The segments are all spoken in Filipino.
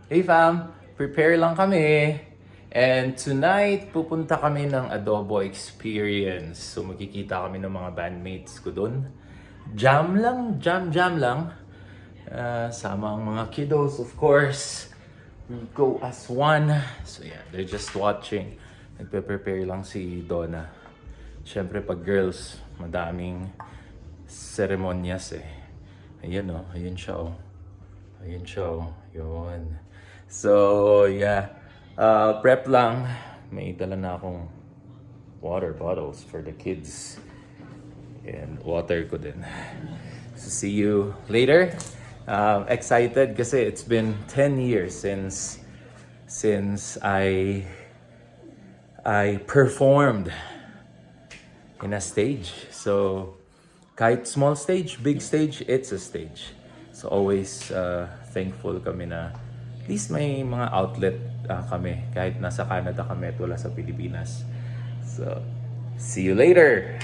Hey fam, prepare lang kami. And tonight, pupunta kami ng Adobo Experience. So makikita kami ng mga bandmates ko doon. Jam lang. Sama ang mga kiddos, of course. We go as one. So yeah, they're just watching. Nagpe-prepare lang si Donna. Siyempre pag girls, madaming seremonyas eh. Ayan oh, ayun siya oh. Ayun siya oh, yun. So yeah, prep lang. May dala na akong water bottles for the kids. And water ko din. So see you later. Excited kasi it's been 10 years since I performed in a stage. So kahit small stage, big stage, it's a stage. So always thankful kami na at least may mga outlet kami kahit nasa Canada kami at wala sa Pilipinas. So see you later.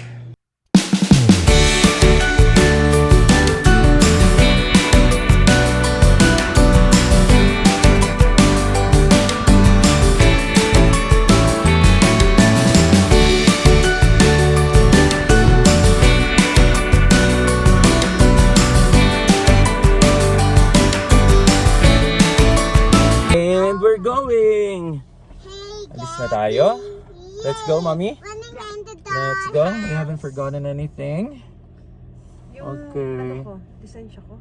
We're going! Alis na tayo? Let's go, mommy. Let's go. We haven't forgotten anything. Okay. Lisensya ko.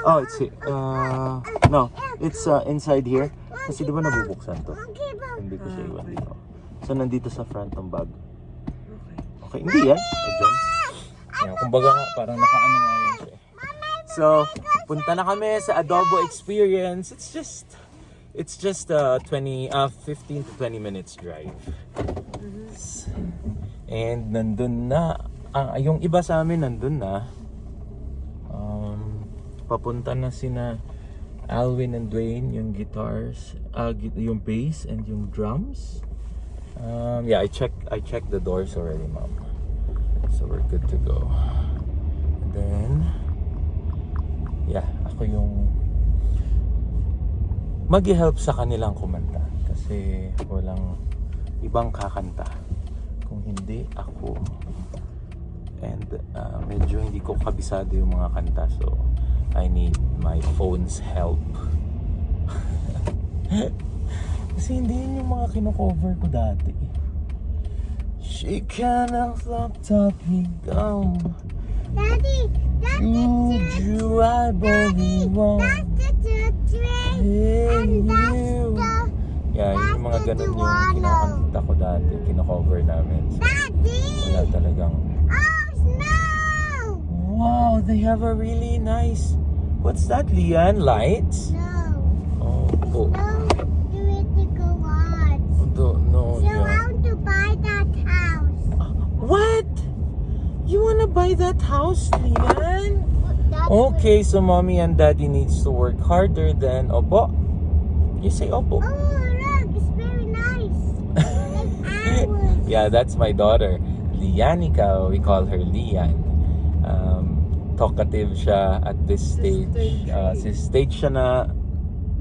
Oh, it's no, it's inside here. Kasi di ba nabubuksan to? Hindi ko siya iwan dito. So, nandito sa front ng bag. Okay, hindi yan. Diyan. Yan, kumbaga nga, parang nakaano nga yun siya. So, punta na kami sa Adobo Experience. It's just 15 to 20 minutes drive. And nandun na, yung iba sa amin nandun na. Papunta na sina Alwin and Dwayne, yung guitars, yung bass and yung drums. Yeah, I checked the doors already, mom. So we're good to go. And then, yeah, ako yung mag-help sa kanilang kumanta kasi walang ibang kakanta kung hindi ako, and medyo hindi ko kabisado yung mga kanta, so I need my phone's help. Kasi hindi yun yung mga kino-cover ko dati. She can't stop talking gum. Daddy, You I believe on. Hey, you. Yeah, yung mga ganun yung kinakanta ko dati, kino-cover namin. So, wala talagang... Oh, snow! Wow, they have a really nice... What's that, Lian? Lights? No. Oh, No, do it to go on. no, So I yeah. want to buy that house. What? You wanna buy that house, Lian? That's Okay, so mommy and daddy needs to work harder than Opo. You say Opo. Oh, look, it's very nice. Like ours. Yeah, that's my daughter, Lianica. We call her Lian. Talkative siya at this stage. Stage siya na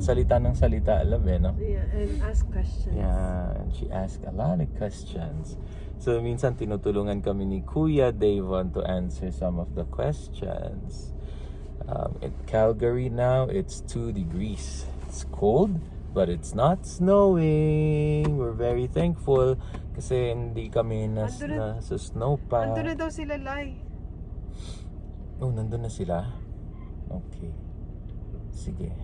salita ng salita, alam eh, no? Yeah, and ask questions. Yeah, and she asked a lot of questions. So, minsan tinutulungan kami ni Kuya Davon to answer some of the questions. In Calgary now, it's 2 degrees. It's cold, but it's not snowing. We're very thankful kasi hindi kami sa snow pa. Nandun na daw sila, Lai. Oh, nandun na sila? Okay. Sige.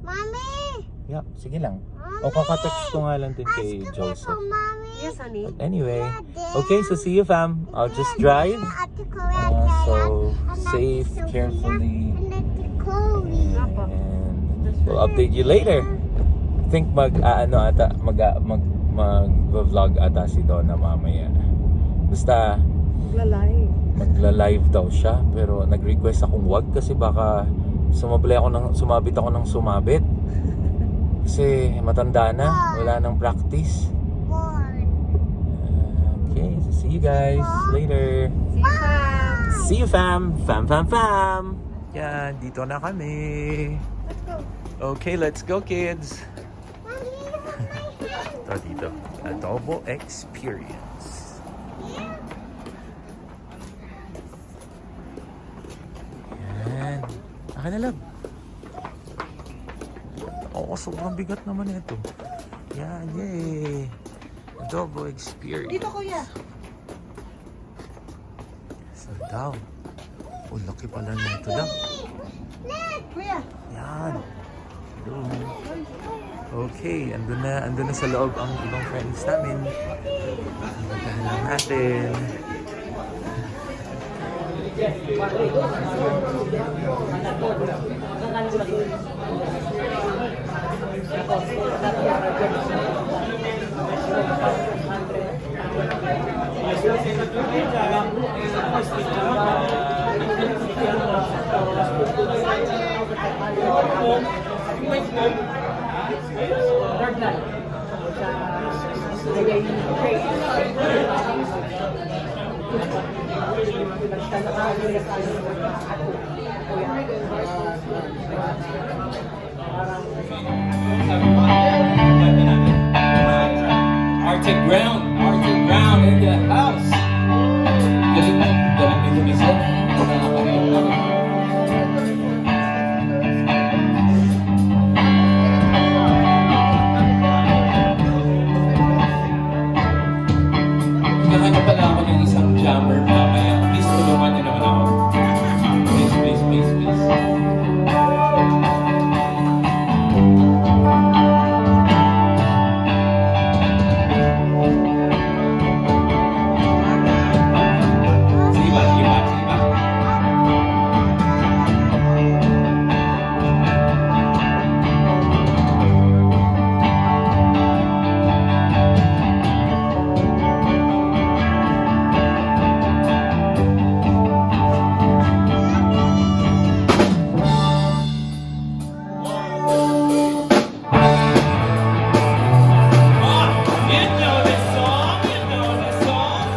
Mommy! Yeah, sige lang. O, kakatext ko nga lang din kay Joseph. Mommy. Yes, honey. But anyway, okay, so see you fam. I'll just drive. So safe, carefully, and we'll update you later. I think mag-vlog ata si Donna mamaya. Basta Lalay. magla-live daw siya, pero nag-request akong wag kasi baka sumabit ako ng sumabit. Kasi matanda na, wala nang practice. Okay, so see you guys later. See you, fam. See you fam! Fam! Yeah, dito na kami. Okay, let's go, kids. Mommy, hold my hand. Ito dito. Adobo Experience. Yan. Akin na, love. Oo, sobrang bigat naman ito. Yan, yay. Adobo Experience. Dito, kuya. So down. Oh, laki pala nito lang. Kuya. Yan. Hello. Okay, andun na sa loob ang ibang friends namin. Puntahan lang natin. Arctic ground in the house. Galing ni Luisa. Nahanap pala ako ng isang jammer mamaya. Please tulungan niyo naman ako. Please, please, please, please. Sige ba, sige ba, sige ba? You know this song, you know this song.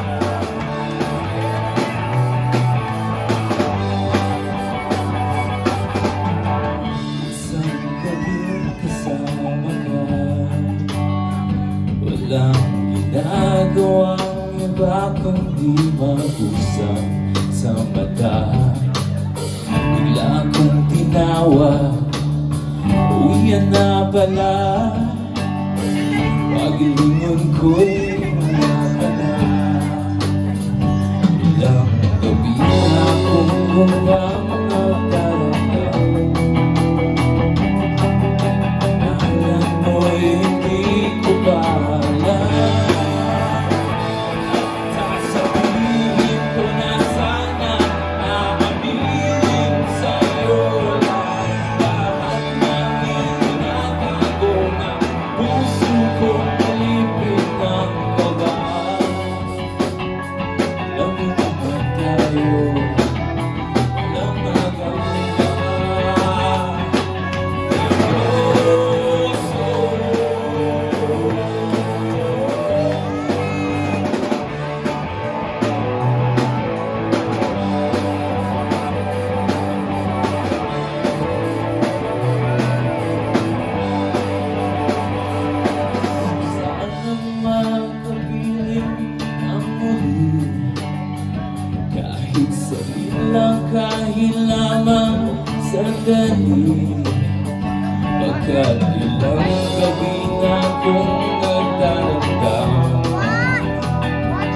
Isang gabi kasama ka, walang ginagawang iba kundi mag-usap sa mata. Bigla kong tinawag, uwian na pala. Paglingon ko'y wala ka na. Ilang gabi na akong hanggang nagdaramdam. Alam mo'y hindi ko pa alam. Sasabihin ko na sana, aaminin sa'yo lahat ng itinatago ng puso ko. Palipit ng kaba. Alam mo naman tayo, walang magagawa. Saan naman kapiling ang muli? Kahit sabihin lang, kahit lamang sandali. Pagkat ilang gabi na akong nagdaramdam.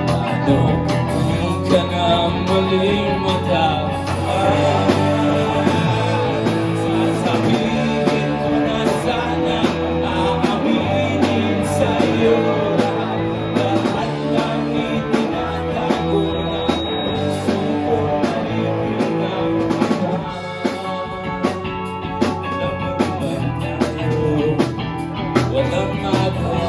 Ano kung di ka na muling matapos? Sasabihin ko na sana, aaminin sa'yo lahat ng itinatago ng puso ko. Palipit ng kaba. Alam mo naman tayo, walang magawa.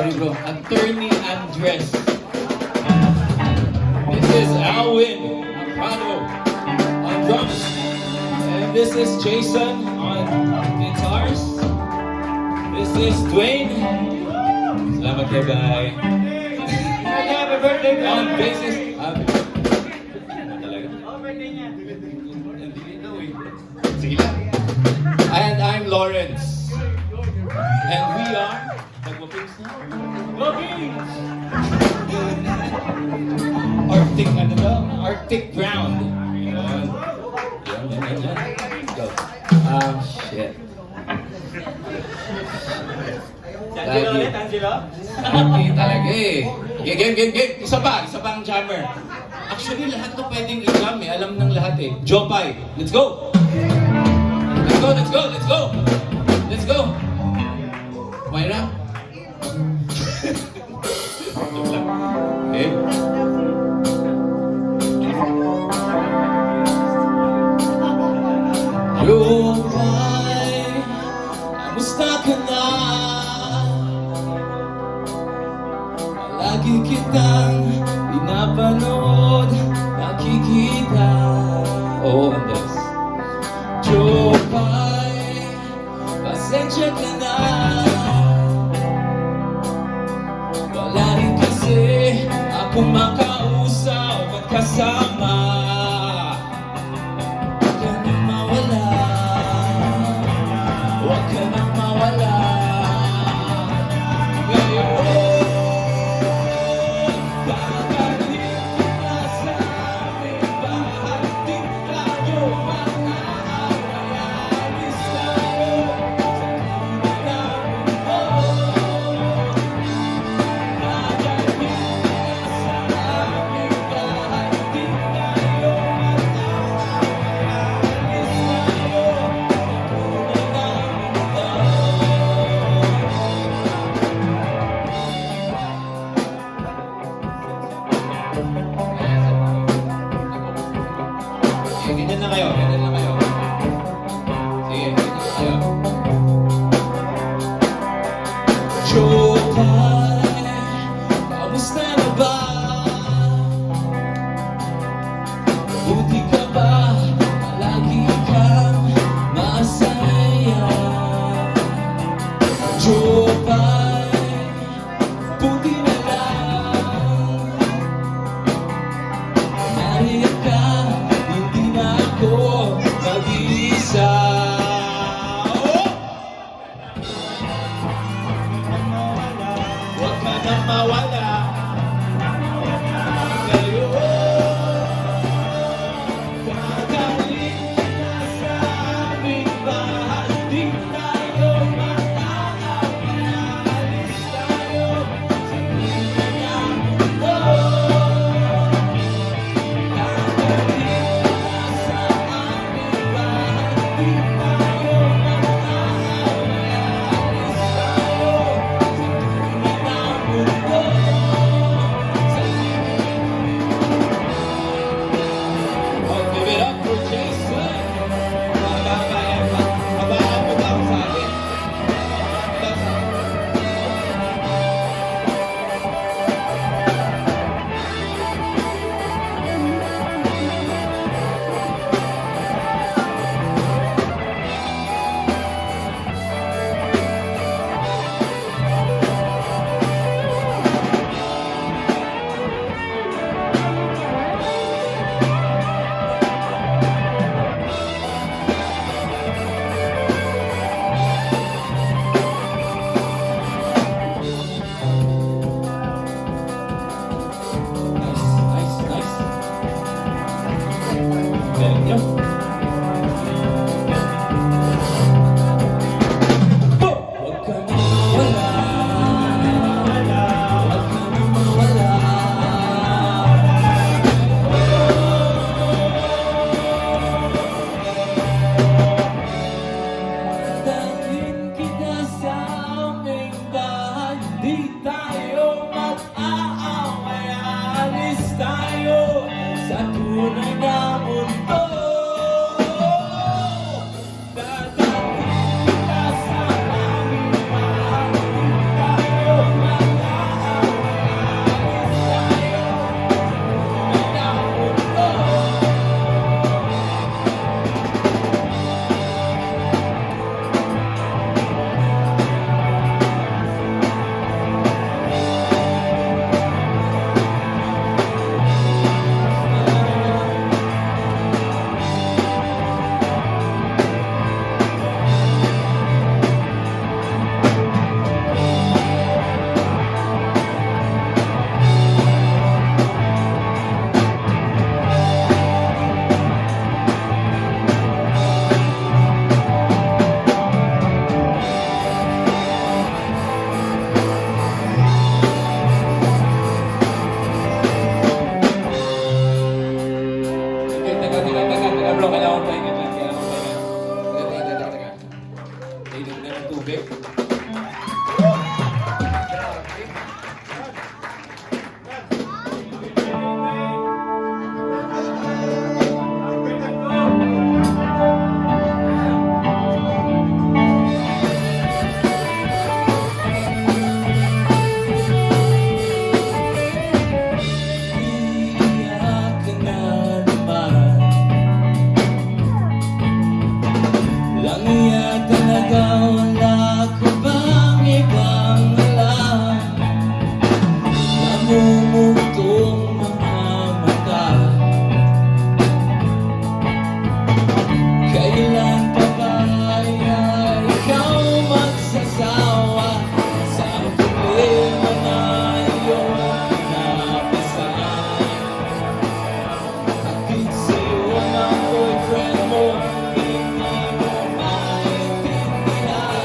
Sorry bro, Attorney Andres. This is Alwin Prado on drums. And this is Jason on guitars. This is Dwayne. Salamat kay Bay. Happy birthday on bassist. Sige lang. And I'm Lawrence. And we are Nagwapings na? Wapings! Arctic, ano ba? Arctic Ground. Yan. Let's go. Shit. Angelo ulit, Angelo? Okay talaga eh. Game. Isa pa ang jammer. Actually, lahat to pwedeng i-jam eh. Alam ng lahat eh. Jopay. Let's go! Let's go! Myra? Joke lang. Okay. Jopay, kamusta ka na? Lagi kitang pinapanood, nakikita. Oo, Andres. Jopay, pasensya ka na. Wala rin kasi akong makausap at kasama. Huwag ka nang mawala. Huwag ka nang mawala. Ngayon, babalik ka sa aming bahay. Di tayo makakaalis tayo sa tunay na mundo. Ganyan na kayo. Sige, ganyan na kayo. Jopay, kamusta na ba? Buti ka ba? Lagi kang masaya. Jopay, buti na lang. Nariyan ka, hindi na ako mag-iisa. Huwag ka nang mawala. Ngayon, babalik ka sa aming bahay. Di tayo makakaalis tayo sa tunay na mundo. Give it up for Jason. Habaan mo lang sa akin. Nice. Galing niyo. Huwag ka nang mawala. Huwag ka nang mawala. Dalhin kita sa aming bahay. Di tayo mag-aaway. Alis tayo sa tunay na mundo. Dadalhin kita sa aming bahay. Di tayo mag-aaway. ikaw wala ka bang ibang alam? Namumutong mga mata. Kailan pa ba ay ikaw magsasawa sa problema na iyong napasan? Hatid sa'yo ng boyfriend mo, hindi mo maintindihan.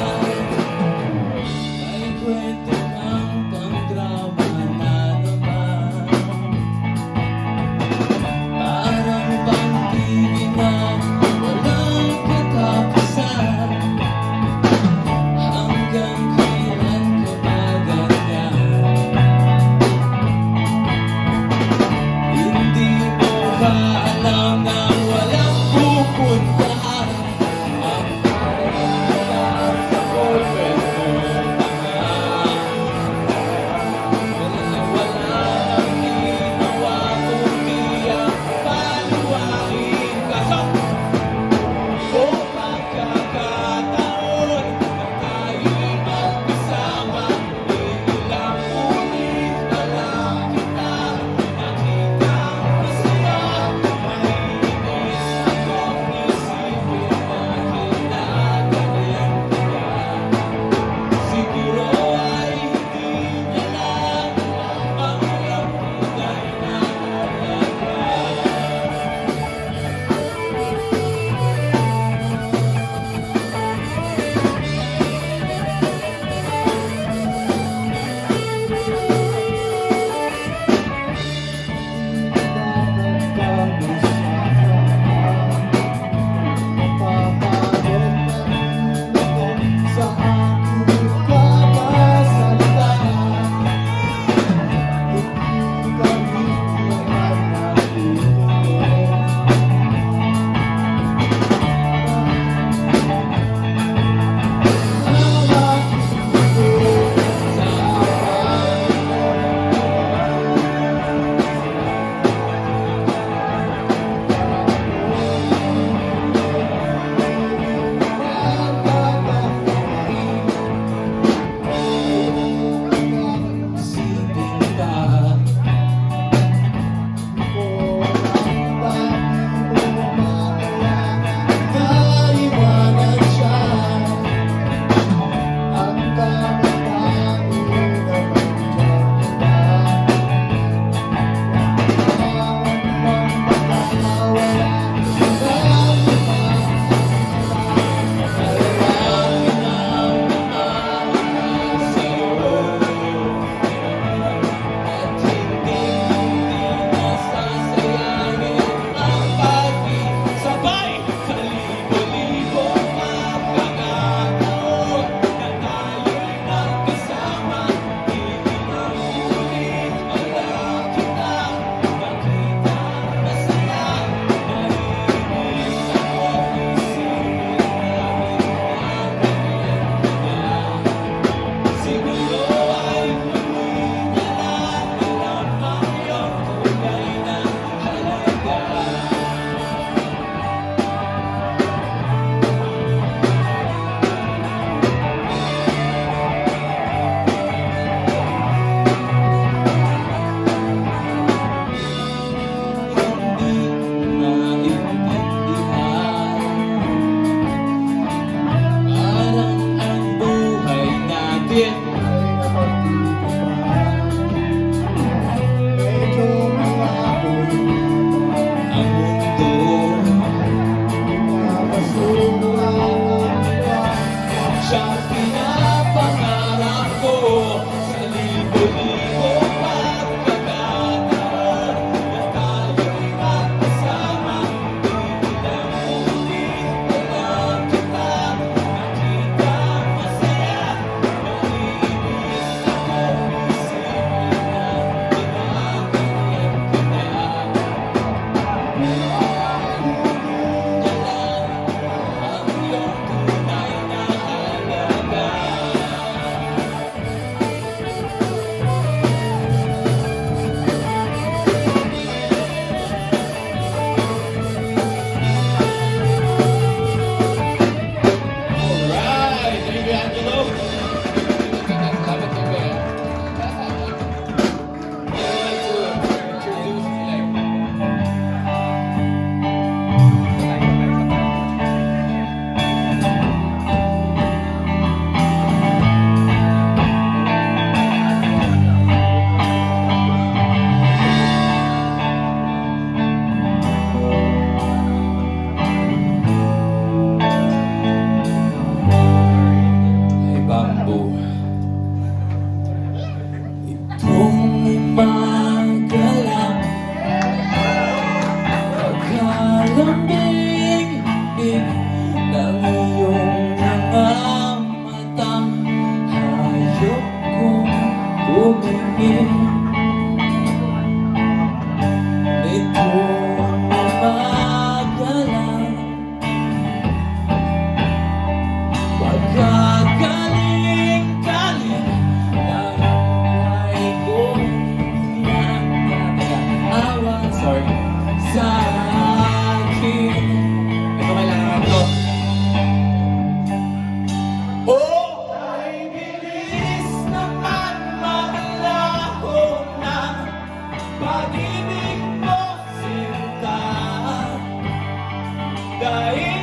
kahit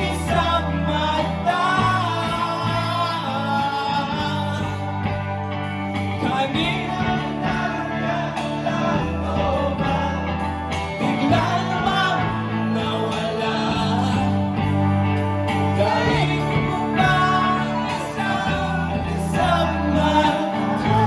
isang mata. Kanina bigla namang nawala. Kahit pa isang mata.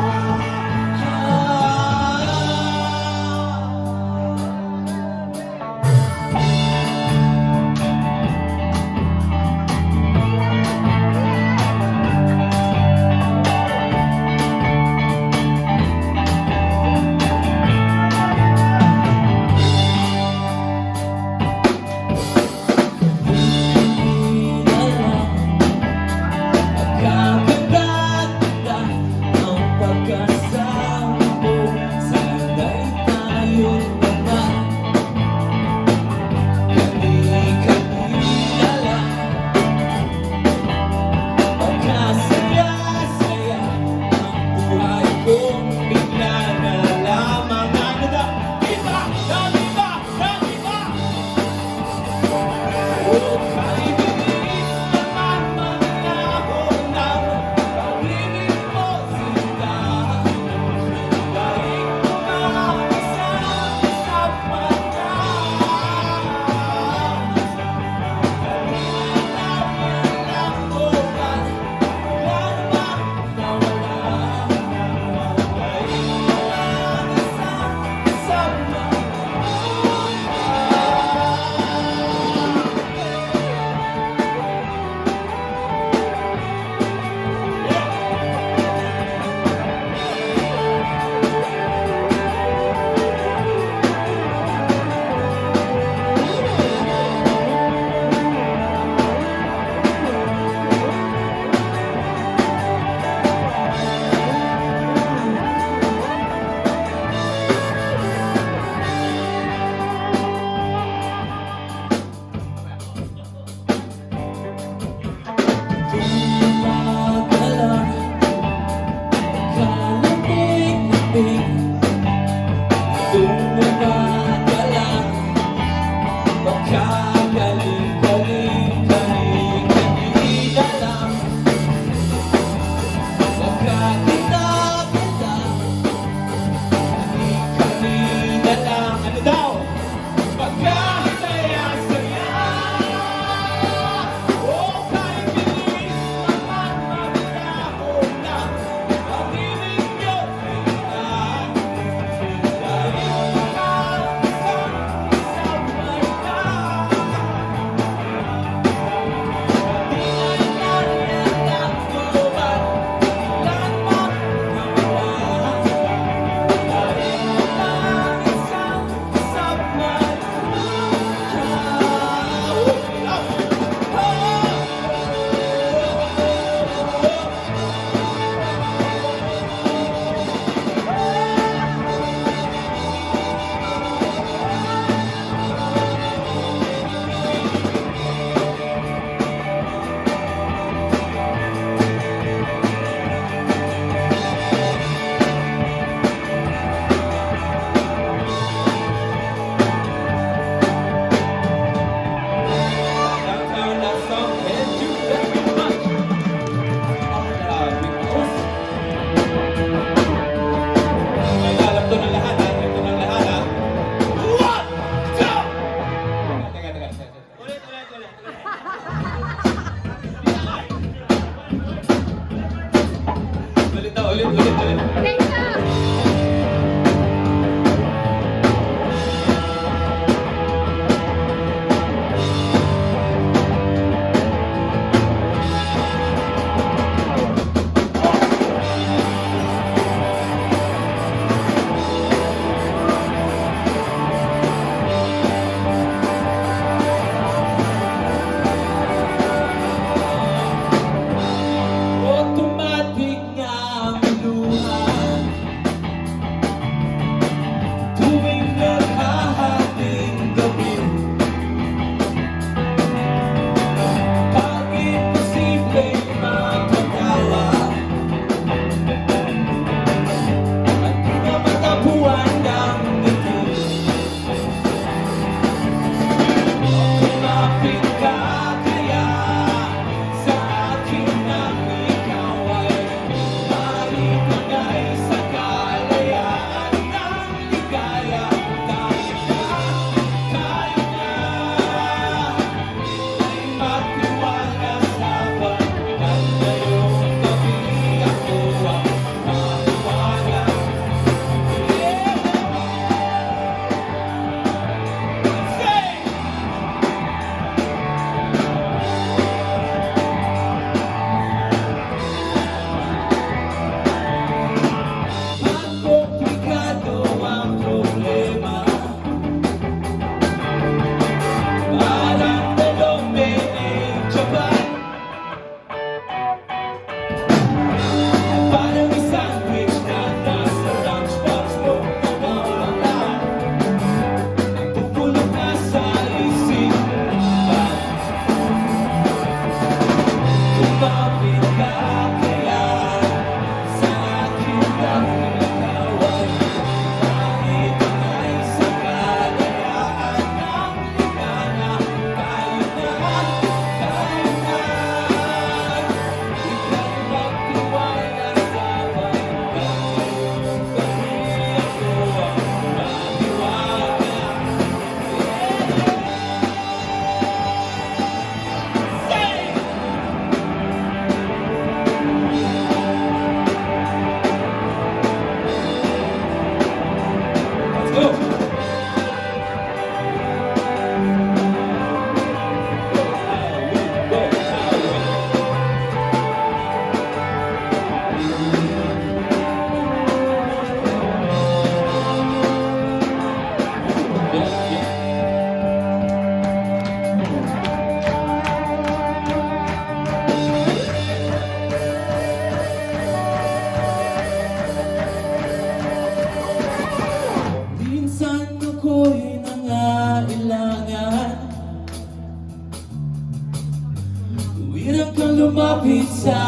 lumapit sa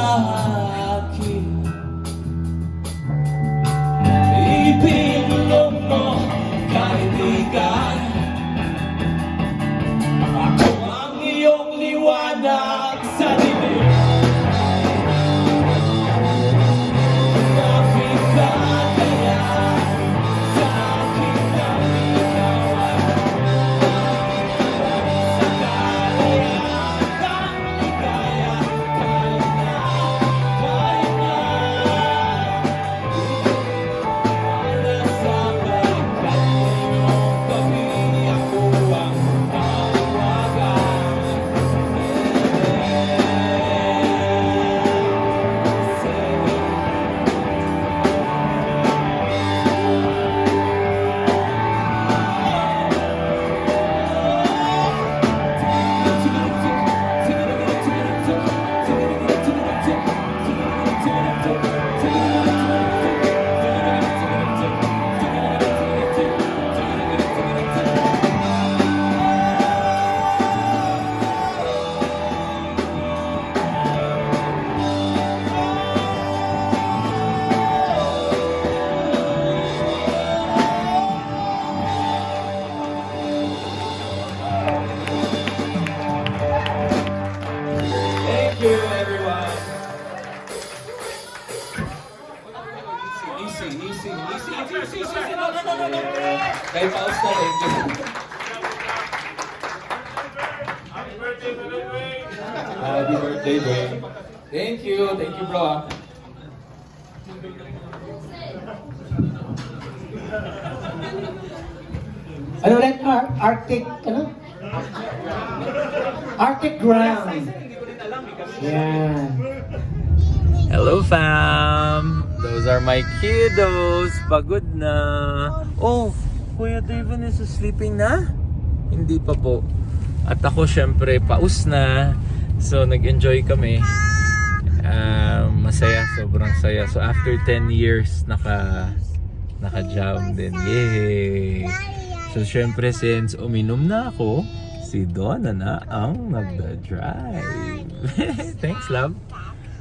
akin. Ipinulong mo kaibigan. Ako ang iyong liwanag sa dilim. Lumapit ka kaya sa akin ang ikaw ay sa kalayaan, ligaya, kaya na. Nasa balikat ngayong gabi ako ang tawagan. Thank you, everyone. Easy. No. Kay Paus na, thank you. Happy birthday, Dwayne. Thank you, bro. Ano ulit? Arctic, ano? Arctic ground. Yan. Hello fam! Those are my kiddos. Pagod na. Oh, Kuya Devon is sleeping na? Hindi pa po. At ako syempre paus na. So nag-enjoy kami. Masaya, sobrang saya. So after 10 years naka-jam din. Yay! So syempre since uminom na ako, si Donna na ang nagda-drive. Thanks love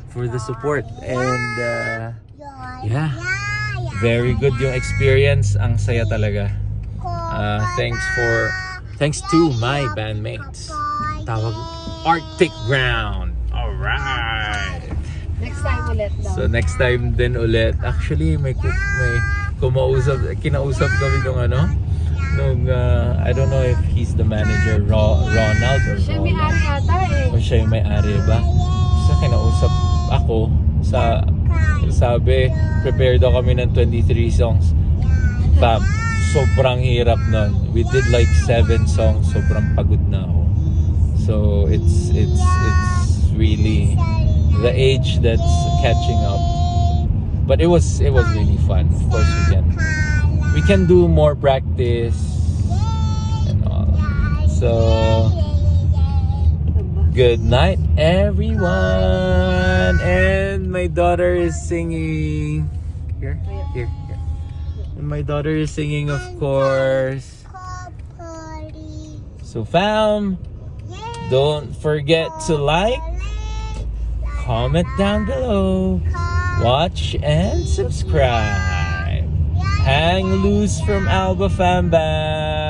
for the support and yeah, very good yung experience. Ang saya talaga. Thanks to my bandmates. Tawag Arctic Ground. Alright. Next time ulit daw. So next time din ulit. Actually may kinausap kami nung I don't know if he's the manager, Ronald or Siya may Ronald. ari ata eh. O siya yung may-ari ba? So kinausap ako sabi prepare daw kami ng 23 songs. Fam, sobrang hirap nun. We did like 7 songs. Sobrang pagod na ako. So it's really the age that's catching up. But it was really fun. Of course we can do more practice and all. So good night everyone. And my daughter is singing here. And my daughter is singing, of course. So fam, don't forget to like, comment down below, watch and subscribe. Hang loose from Alba Fam Band.